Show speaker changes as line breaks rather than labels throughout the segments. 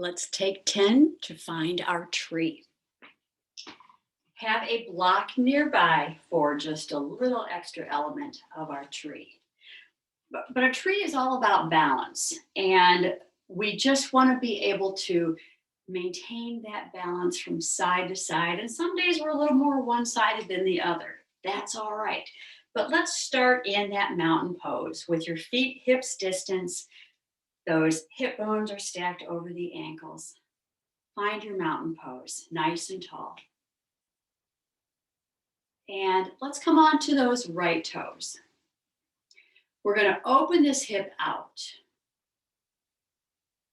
Let's take 10 to find our tree. Have a block nearby for just a little extra element of our tree. But a tree is all about balance, and we just want to be able to maintain that balance from side to side. And some days we're a little more one sided than the other. That's all right. But let's start in that mountain pose with your feet hips distance. Those hip bones are stacked over the ankles. Find your mountain pose, nice and tall. And let's come on to those right toes. We're going to open this hip out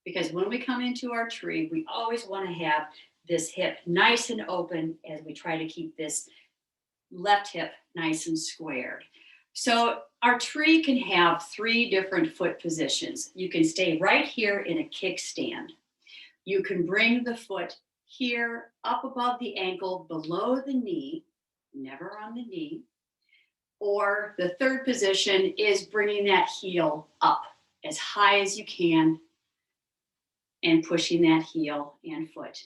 because when we come into our tree, we always want to have this hip nice and open as we try to keep this left hip nice and squared. So our tree can have 3 different foot positions. You can stay right here in a kickstand. You can bring the foot here up above the ankle, below the knee, never on the knee. Or the third position is bringing that heel up as high as you can and pushing that heel and foot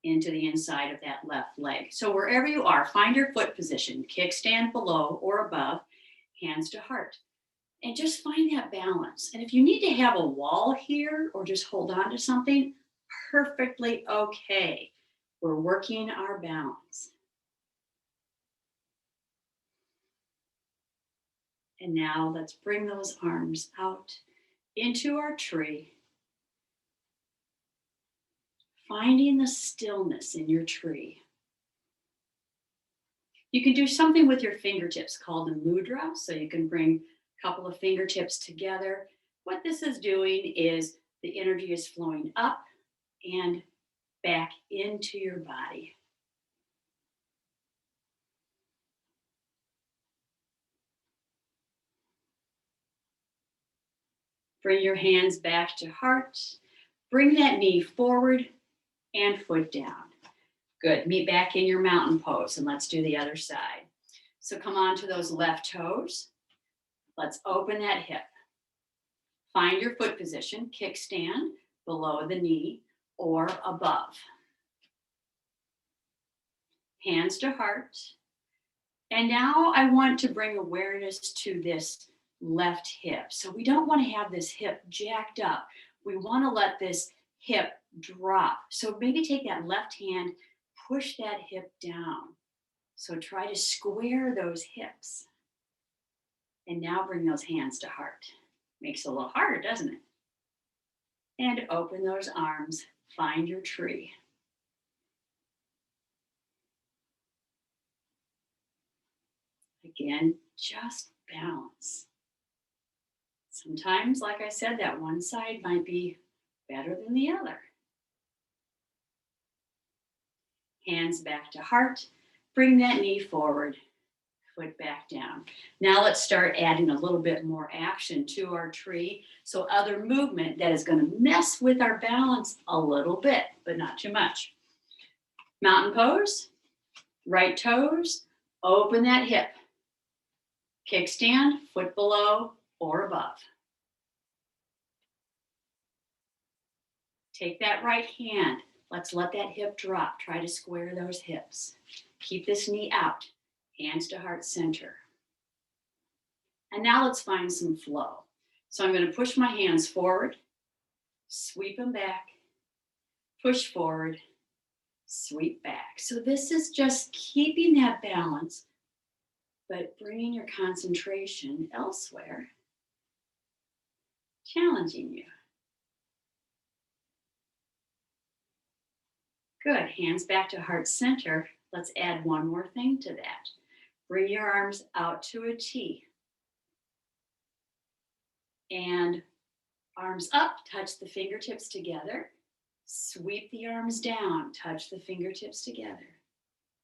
into the inside of that left leg. So wherever you are, find your foot position, kickstand below or above, hands to heart. And just find that balance. And if you need to have a wall here or just hold on to something, perfectly okay. We're working our balance. And now let's bring those arms out into our tree. Finding the stillness in your tree. You can do something with your fingertips called a mudra. So you can bring a couple of fingertips together. What this is doing is the energy is flowing up and back into your body. Bring your hands back to heart. Bring that knee forward and foot down. Good. Meet back in your mountain pose, and let's do the other side. So come on to those left toes. Let's open that hip. Find your foot position, kickstand below the knee or above. Hands to heart. And now I want to bring awareness to this left hip. So we don't want to have this hip jacked up. We want to let this hip drop. So maybe take that left hand, push that hip down. So try to square those hips. And now bring those hands to heart. Makes it a little harder, doesn't it? And open those arms. Find your tree. Again, just balance. Sometimes, like I said, that one side might be better than the other. Hands back to heart. Bring that knee forward, foot back down. Now let's start adding a little bit more action to our tree. So other movement that is going to mess with our balance a little bit, but not too much. Mountain pose, right toes, open that hip. Kickstand, foot below or above. Take that right hand. Let's let that hip drop. Try to square those hips. Keep this knee out. Hands to heart center. And now let's find some flow. So I'm going to push my hands forward, sweep them back, push forward, sweep back. So this is just keeping that balance, but bringing your concentration elsewhere, challenging you. Good. Hands back to heart center. Let's add one more thing to that. Bring your arms out to a T. And arms up, touch the fingertips together. Sweep the arms down, touch the fingertips together.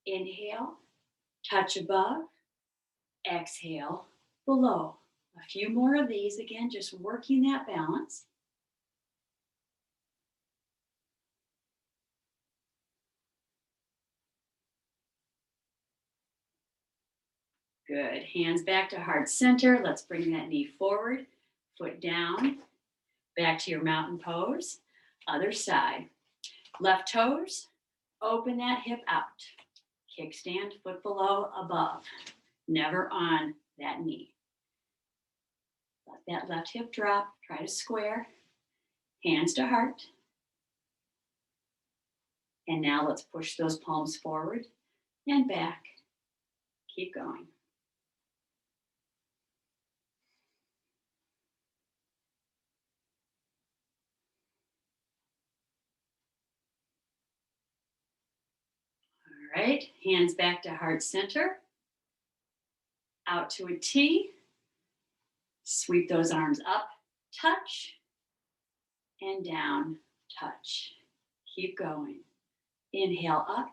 Inhale, touch above. Exhale, below. A few more of these, again, just working that balance. Good. Hands back to heart center. Let's bring that knee forward, foot down, back to your mountain pose. Other side. Left toes, open that hip out. Kickstand, foot below, above. Never on that knee. Let that left hip drop. Try to square. Hands to heart. And now let's push those palms forward and back. Keep going. All right, hands back to heart center. Out to a T. Sweep those arms up, touch, and down, touch. Keep going. Inhale up,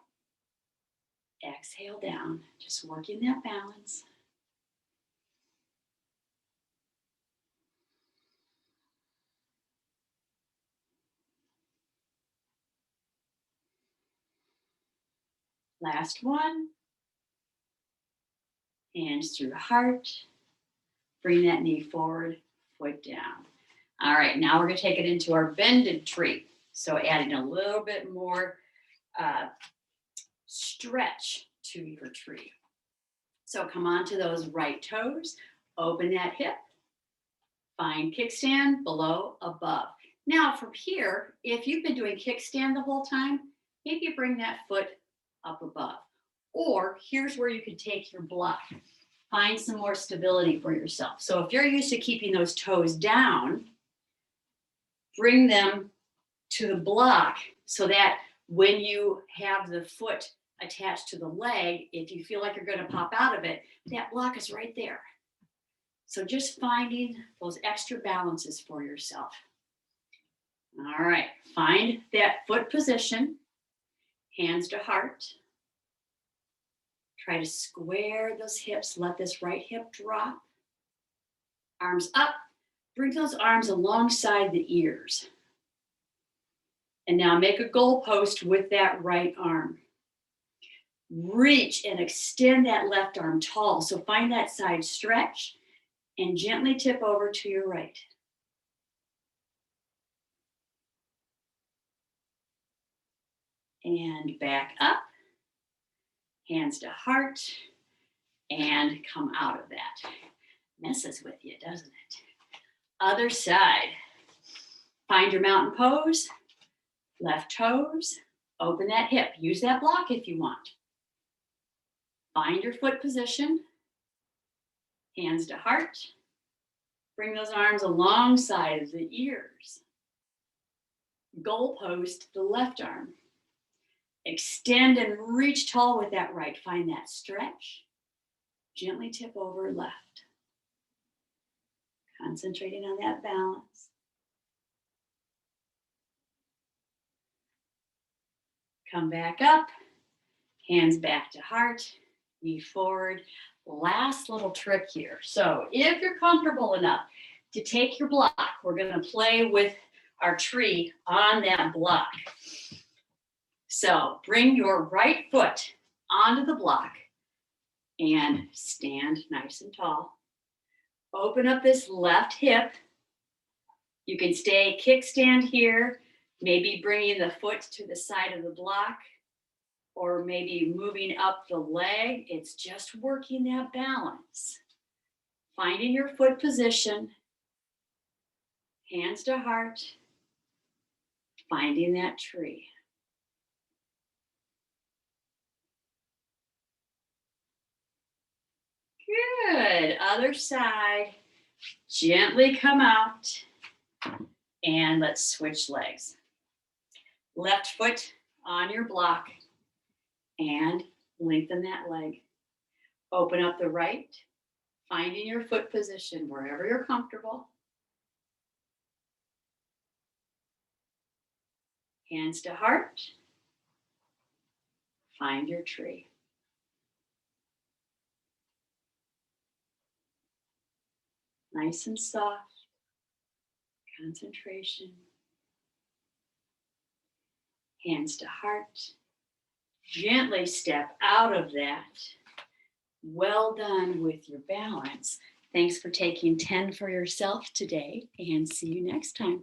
exhale down. Just working that balance. Last one. Hands through heart. Bring that knee forward, foot down. All right, now we're going to take it into our bended tree. So adding a little bit more stretch to your tree. So come onto those right toes, open that hip, find kickstand below, above. Now from here, if you've been doing kickstand the whole time, maybe you bring that foot up above. Or here's where you can take your block. Find some more stability for yourself. So if you're used to keeping those toes down, bring them to the block so that when you have the foot attached to the leg, if you feel like you're going to pop out of it, that block is right there. So just finding those extra balances for yourself. All right, find that foot position, hands to heart. Try to square those hips. Let this right hip drop. Arms up. Bring those arms alongside the ears. And now make a goalpost with that right arm. Reach and extend that left arm tall. So find that side stretch and gently tip over to your right. And back up. Hands to heart, and come out of that. Messes with you, doesn't it? Other side. Find your mountain pose. Left toes. Open that hip. Use that block if you want. Find your foot position. Hands to heart. Bring those arms alongside of the ears. Goalpost the left arm. Extend and reach tall with that right. Find that stretch. Gently tip over left. Concentrating on that balance. Come back up. Hands back to heart. Knee forward. Last little trick here. So if you're comfortable enough to take your block, we're going to play with our tree on that block. So bring your right foot onto the block and stand nice and tall. Open up this left hip. You can stay kickstand here, maybe bringing the foot to the side of the block or maybe moving up the leg. It's just working that balance. Finding your foot position, hands to heart, finding that tree. Good. Other side. Gently come out. And let's switch legs. Left foot on your block. And lengthen that leg. Open up the right. Finding your foot position wherever you're comfortable. Hands to heart. Find your tree. Nice and soft. Concentration. Hands to heart. Gently step out of that. Well done with your balance. Thanks for taking 10 for yourself today, and see you next time.